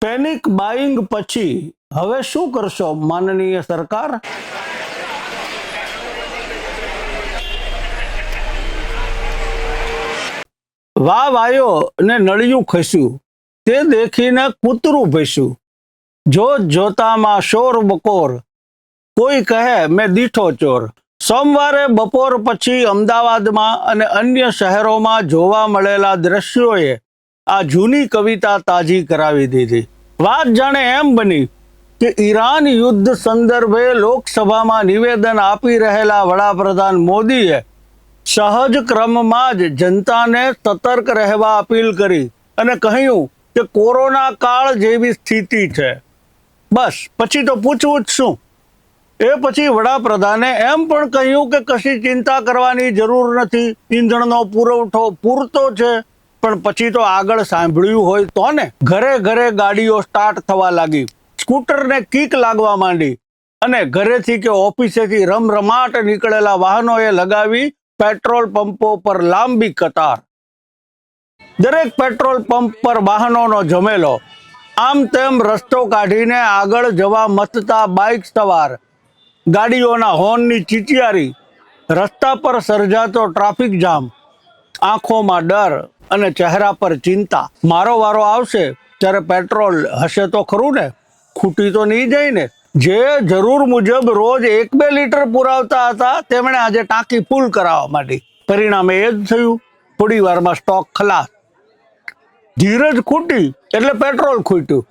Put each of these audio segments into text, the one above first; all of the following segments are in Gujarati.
પેનિક બાઇંગ પછી હવે શું કરશો માનનીય સરકાર? વાવ આવ્યો ને નળિયું ખસ્યું, તે દેખીને કૂતરું ભસ્યું. જોત જોતામાં શોર બકોર, કોઈ કહે મેં દીઠો ચોર. સોમવારે બપોર પછી અમદાવાદમાં અને અન્ય શહેરોમાં જોવા મળેલા દ્રશ્યોએ આ જૂની કવિતા તાજી કરાવી દીધી. વાત જાણે એમ બની કે ઈરાન યુદ્ધ સંદર્ભે લોકસભામાં નિવેદન આપી રહેલા વડાપ્રધાન મોદીએ સહજ ક્રમમાં જ જનતાને સતર્ક રહેવા અપીલ કરી અને કહ્યું કે કોરોના કાળ જેવી સ્થિતિ છે. બસ પછી તો પૂછવું જ શું. એ પછી વડાપ્રધાને એમ પણ કહ્યું કે કશી ચિંતા કરવાની જરૂર નથી, ઈંધણનો પુરવઠો પૂરતો છે. પણ પછી તો આગળ સાંભળ્યું હોય તો ને, ઘરે ઘરે ગાડીઓ સ્ટાર્ટ થવા લાગી, સ્કૂટરને કિક લાગવા માંડી અને ઘરેથી કે ઓફિસેથી રમરમાટ નીકળેલા વાહનોએ લગાવી પેટ્રોલ પંપો પર લાંબી કતાર. દરેક પેટ્રોલ પંપ પર વાહનોનો જમેલો. આમ તેમ રસ્તો કાઢીને આગળ જવા મથતા બાઇક સવાર, ગાડીઓના હોર્નની ચીચિયારી, રસ્તા પર સર્જાતો ટ્રાફિક જામ, આંખોમાં ડર અને ચહેરા પર ચિંતા. મારો વારો આવશે ત્યારે પેટ્રોલ હશે તો ખરું ને, ખૂટી તો નહીં જાય ને. જે જરૂર મુજબ રોજ 1-2 લીટર પુરાવતા હતા તેમણે આજે ટાંકી ફૂલ કરાવવા માંડી. પરિણામે એ જ થયું, થોડી વારમાં સ્ટોક ખલાસ. ધીરજ ખૂટી એટલે પેટ્રોલ ખૂટ્યું,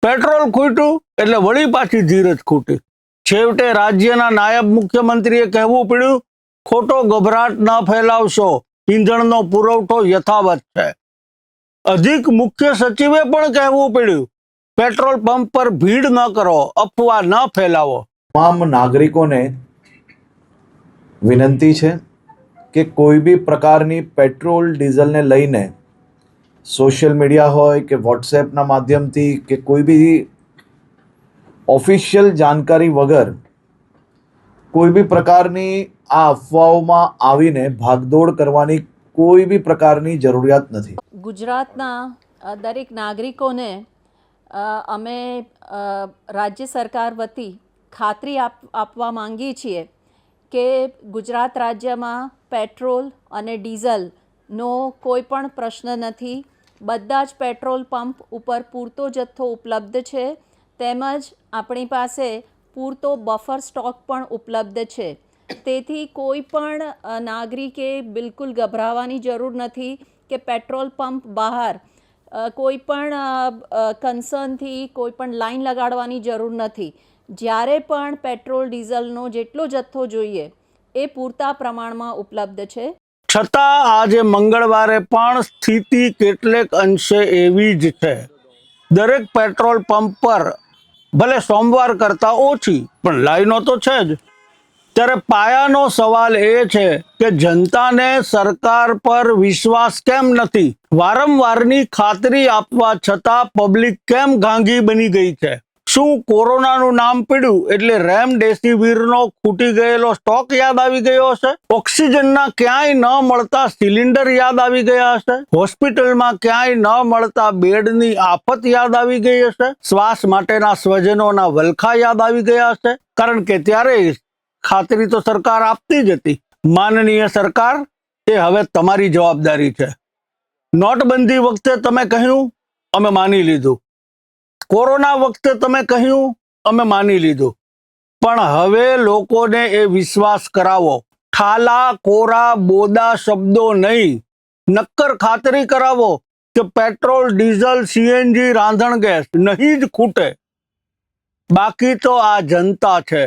પેટ્રોલ ખૂટ્યું એટલે વળી પાછી ધીરજ ખૂટી. છેવટે રાજ્યના નાયબ મુખ્યમંત્રીએ કહેવું પડ્યું, ખોટો ગભરાટ ન ફેલાવશો, ઈંધણનો પુરવઠો યથાવત છે. અધિક મુખ્ય સચિવે પણ કહેવું પડ્યું, પેટ્રોલ પંપ પર ભીડ ન કરો, અફવા ન ફેલાવો. તમામ નાગરિકોને વિનંતી છે કે કોઈ બી પ્રકારની પેટ્રોલ ડીઝલને લઈને સોશિયલ મીડિયા હોય કે વોટ્સએપના માધ્યમથી કે કોઈ બી ઓફિશિયલ જાણકારી વગર કોઈ બી પ્રકારની આ અફવાઓમાં આવીને ભાગદોડ કરવાની કોઈ બી પ્રકારની જરૂરિયાત નથી. ગુજરાતના દરેક નાગરિકોને અમે રાજ્ય સરકાર વતી ખાતરી આપવા માંગીએ છીએ કે ગુજરાત રાજ્યમાં પેટ્રોલ અને ડીઝલનો કોઈ પણ પ્રશ્ન નથી. બધા જ પેટ્રોલ પંપ ઉપર પૂરતો જથ્થો ઉપલબ્ધ છે, તેમજ આપણી પાસે પૂરતો બફર સ્ટોક પણ ઉપલબ્ધ છે. તેથી કોઈ પણ નાગરિકે બિલકુલ ગભરાવાની જરૂર નથી કે પેટ્રોલ પંપ બહાર કોઈ પણ કન્સર્નથી કોઈ પણ લાઈન લગાડવાની જરૂર નથી. જ્યારે પણ પેટ્રોલ ડીઝલનો જેટલો જથ્થો જોઈએ એ પૂરતા પ્રમાણમાં ઉપલબ્ધ છે. છતાં આજે મંગળવારે પણ સ્થિતિ કેટલેક અંશે એવી જ છે. દરેક પેટ્રોલ પંપ પર ભલે સોમવાર કરતાં ઓછી પણ લાઈનો તો છે જ. ત્યારે પાયાનો સવાલ એ છે કે જનતાને સરકાર પર વિશ્વાસ કેમ નથી? વારંવારની ખાતરી આપવા છતાં પબ્લિક કેમ ગાંગી બની ગઈ છે? શું કોરોનાનું નામ પડ્યું એટલે રેમડેસિવિરનો ખૂટી ગયેલો સ્ટોક યાદ આવી ગયો હશે? ઓક્સિજનના ક્યાંય ન મળતા સિલિન્ડર યાદ આવી ગયા હશે? હોસ્પિટલમાં ક્યાંય ન મળતા બેડની આફત યાદ આવી ગઈ હશે? શ્વાસ માટેના સ્વજનોના વલખા યાદ આવી ગયા હશે? કારણ કે ત્યારે ખાતરી તો સરકાર આપતી જ હતી. માનનીય સરકાર, એ હવે તમારી જવાબદારી છે. નોટબંધી વખતે તમે કહ્યું, અમે માની લીધું. કોરોના વખતે તમે કહ્યું, અમે માની લીધું. પણ હવે લોકોને એ વિશ્વાસ કરાવો. ઠાલા કોરા બોદા શબ્દો નહીં, નક્કર ખાતરી કરાવો કે પેટ્રોલ, ડીઝલ, સીએનજી, રાંધણ ગેસ નહીં જ ખૂટે. બાકી તો આ જનતા છે,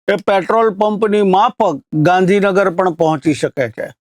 એ પેટ્રોલ પંપની માફક ગાંધીનગર પણ પહોંચી શકે છે.